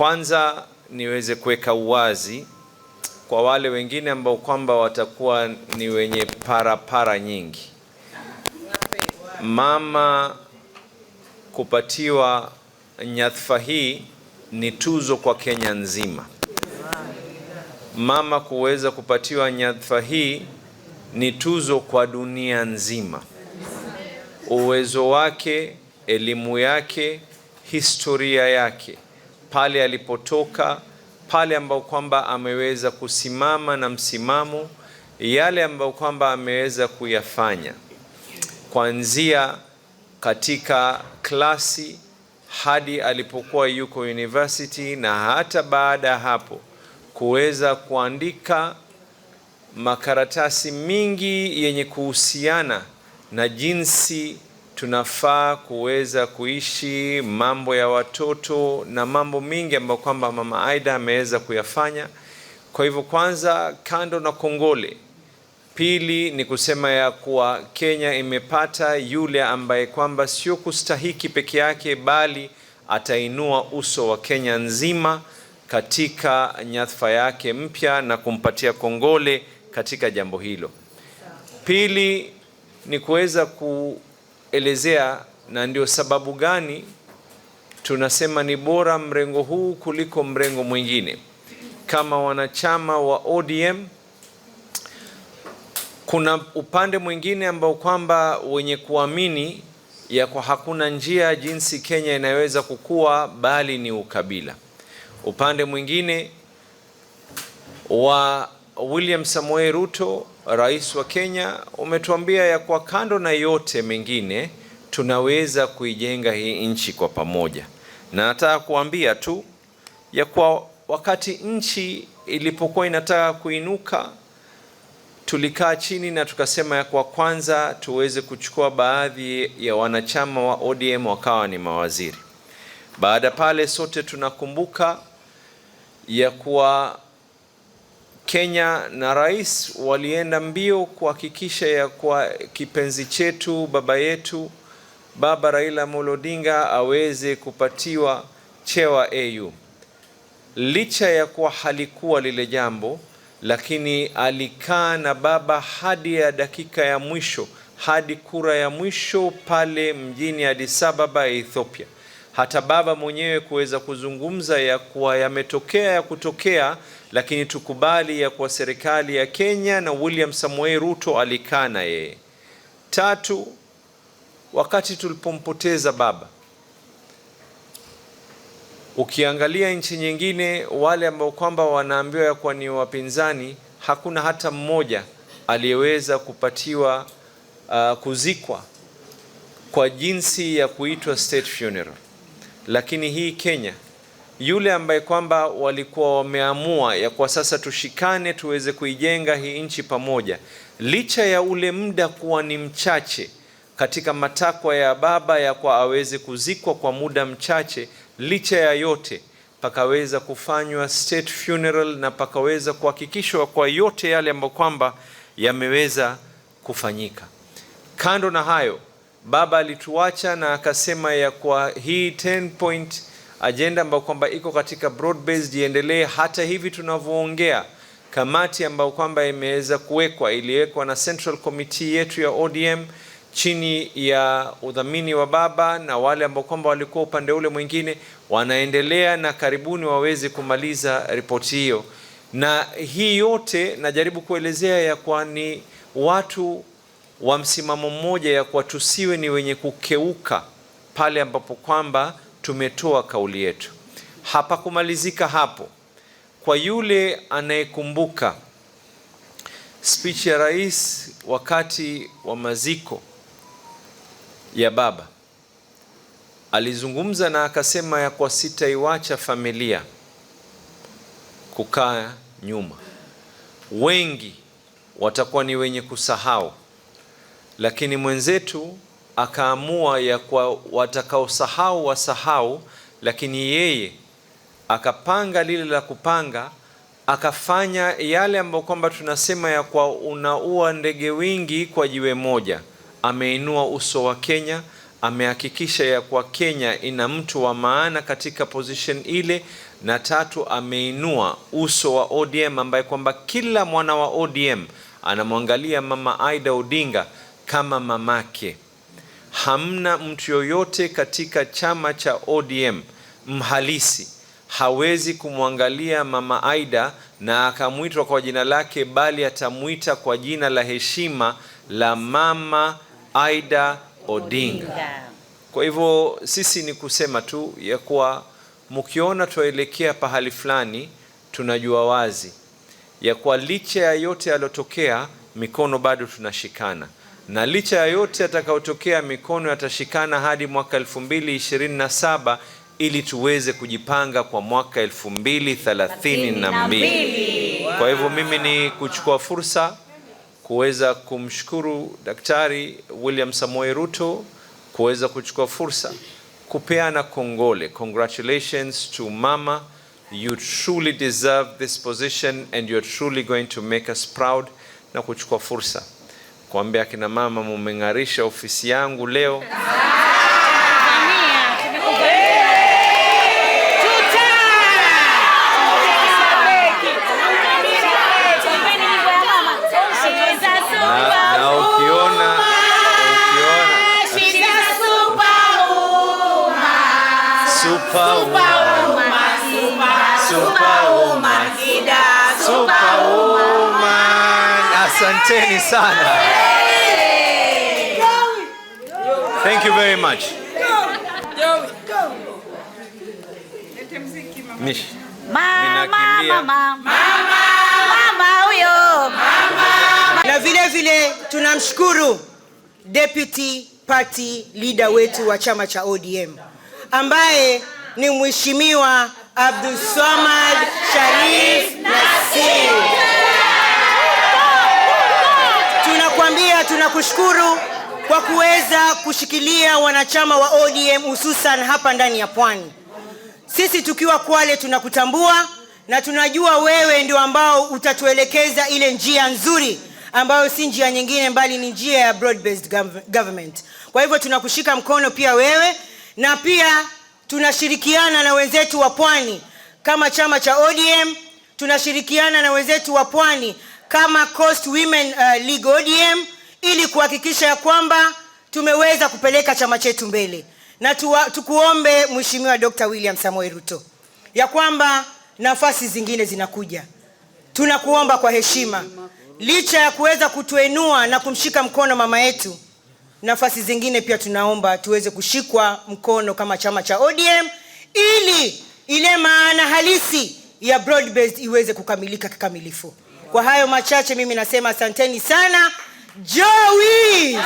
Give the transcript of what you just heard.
Kwanza niweze kuweka uwazi kwa wale wengine ambao kwamba watakuwa ni wenye para nyingi. Mama kupatiwa nyadhifa hii ni tuzo kwa Kenya nzima. Mama kuweza kupatiwa nyadhifa hii ni tuzo kwa dunia nzima. Uwezo wake, elimu yake, historia yake, pale alipotoka, pale ambao kwamba ameweza kusimama na msimamo, yale ambao kwamba ameweza kuyafanya kuanzia katika klasi hadi alipokuwa yuko university, na hata baada ya hapo kuweza kuandika makaratasi mingi yenye kuhusiana na jinsi tunafaa kuweza kuishi, mambo ya watoto na mambo mingi ambayo kwamba Mama Aida ameweza kuyafanya. Kwa hivyo kwanza, kando na kongole, pili ni kusema ya kuwa Kenya imepata yule ambaye kwamba sio kustahiki peke yake, bali atainua uso wa Kenya nzima katika nyadhifa yake mpya na kumpatia kongole katika jambo hilo. Pili ni kuweza kuelezea, na ndio sababu gani tunasema ni bora mrengo huu kuliko mrengo mwingine. Kama wanachama wa ODM, kuna upande mwingine ambao kwamba wenye kuamini ya kwa hakuna njia jinsi Kenya inaweza kukua bali ni ukabila. Upande mwingine wa William Samoei Ruto, rais wa Kenya, umetuambia ya kwa kando na yote mengine tunaweza kuijenga hii nchi kwa pamoja. Na nataka kuambia tu ya kwa wakati nchi ilipokuwa inataka kuinuka, tulikaa chini na tukasema ya kwa kwanza tuweze kuchukua baadhi ya wanachama wa ODM wakawa ni mawaziri. Baada pale sote tunakumbuka ya kuwa Kenya na rais walienda mbio kuhakikisha ya kwa kipenzi chetu, baba yetu, Baba Raila Amolo Odinga aweze kupatiwa chewa AU. Licha ya kuwa halikuwa lile jambo, lakini alikaa na baba hadi ya dakika ya mwisho, hadi kura ya mwisho pale mjini Addis Ababa, Ethiopia. Hata baba mwenyewe kuweza kuzungumza ya kuwa yametokea ya kutokea, lakini tukubali ya kuwa serikali ya Kenya na William Samoei Ruto alikaa na yeye. Tatu, wakati tulipompoteza baba, ukiangalia nchi nyingine, wale ambao kwamba wanaambiwa ya kuwa ni wapinzani, hakuna hata mmoja aliyeweza kupatiwa kuzikwa kwa jinsi ya kuitwa state funeral. Lakini hii Kenya, yule ambaye kwamba walikuwa wameamua ya kwa sasa tushikane tuweze kuijenga hii nchi pamoja, licha ya ule muda kuwa ni mchache katika matakwa ya baba ya kwa aweze kuzikwa kwa muda mchache, licha ya yote pakaweza kufanywa state funeral na pakaweza kuhakikishwa kwa yote yale ambayo kwamba yameweza kufanyika. Kando na hayo, baba alituacha na akasema ya kwa hii 10 point agenda ambayo kwamba iko katika broad based iendelee. Hata hivi tunavyoongea, kamati ambayo kwamba imeweza kuwekwa, iliwekwa na Central Committee yetu ya ODM chini ya udhamini wa baba na wale ambao kwamba walikuwa upande ule mwingine, wanaendelea na karibuni waweze kumaliza ripoti hiyo. Na hii yote najaribu kuelezea ya kwa ni watu wa msimamo mmoja, ya kwa tusiwe ni wenye kukeuka pale ambapo kwamba tumetoa kauli yetu. Hapa kumalizika hapo, kwa yule anayekumbuka speech ya rais wakati wa maziko ya baba, alizungumza na akasema ya kwa sitaiwacha familia kukaa nyuma. Wengi watakuwa ni wenye kusahau, lakini mwenzetu akaamua ya kwa watakaosahau wasahau, lakini yeye akapanga lile la kupanga, akafanya yale ambayo kwamba tunasema ya kwa unaua ndege wingi kwa jiwe moja. Ameinua uso wa Kenya, amehakikisha ya kuwa Kenya ina mtu wa maana katika position ile, na tatu, ameinua uso wa ODM ambaye kwamba kila mwana wa ODM anamwangalia Mama Aida Odinga kama mamake. Hamna mtu yoyote katika chama cha ODM mhalisi hawezi kumwangalia Mama Aida na akamuitwa kwa jina lake, bali atamuita kwa jina la heshima la Mama Aida Odinga. Kwa hivyo sisi ni kusema tu ya kuwa mkiona tuelekea pahali fulani, tunajua wazi ya kuwa licha ya yote yalotokea, mikono bado tunashikana, na licha ya yote atakayotokea, mikono yatashikana hadi mwaka 2027 ili tuweze kujipanga kwa mwaka 2032. Kwa hivyo mimi ni kuchukua fursa kuweza kumshukuru Daktari William Samoei Ruto, kuweza kuchukua fursa kupeana kongole. Congratulations to Mama. You truly deserve this position and you're truly going to make us proud. Na kuchukua fursa kuambia kina mama, mumeng'arisha ofisi yangu leo. Na ukiona Superwoman. Asanteni sana. Thank you very much. Mish. Mama huyo. Na vile vile tunamshukuru Deputy Party Leader wetu wa chama cha ODM ambaye ni Mheshimiwa Abdulswamad Sharif Nassir. Tunakuambia tunakushukuru kwa kuweza kushikilia wanachama wa ODM hususan hapa ndani ya Pwani. Sisi tukiwa Kwale tunakutambua na tunajua wewe ndio ambao utatuelekeza ile njia nzuri ambayo si njia nyingine mbali ni njia ya broad based government. Kwa hivyo tunakushika mkono pia wewe, na pia tunashirikiana na wenzetu wa Pwani kama chama cha ODM, tunashirikiana na wenzetu wa Pwani kama Coast Women League ODM ili kuhakikisha ya kwamba tumeweza kupeleka chama chetu mbele. Na tukuombe Mheshimiwa Dr. William Samoei Ruto ya kwamba nafasi zingine zinakuja. Tunakuomba kwa heshima, licha ya kuweza kutuenua na kumshika mkono mama yetu, nafasi zingine pia tunaomba tuweze kushikwa mkono kama chama cha ODM ili ile maana halisi ya broad based iweze kukamilika kikamilifu. Kwa hayo machache mimi nasema asanteni sana. Joey!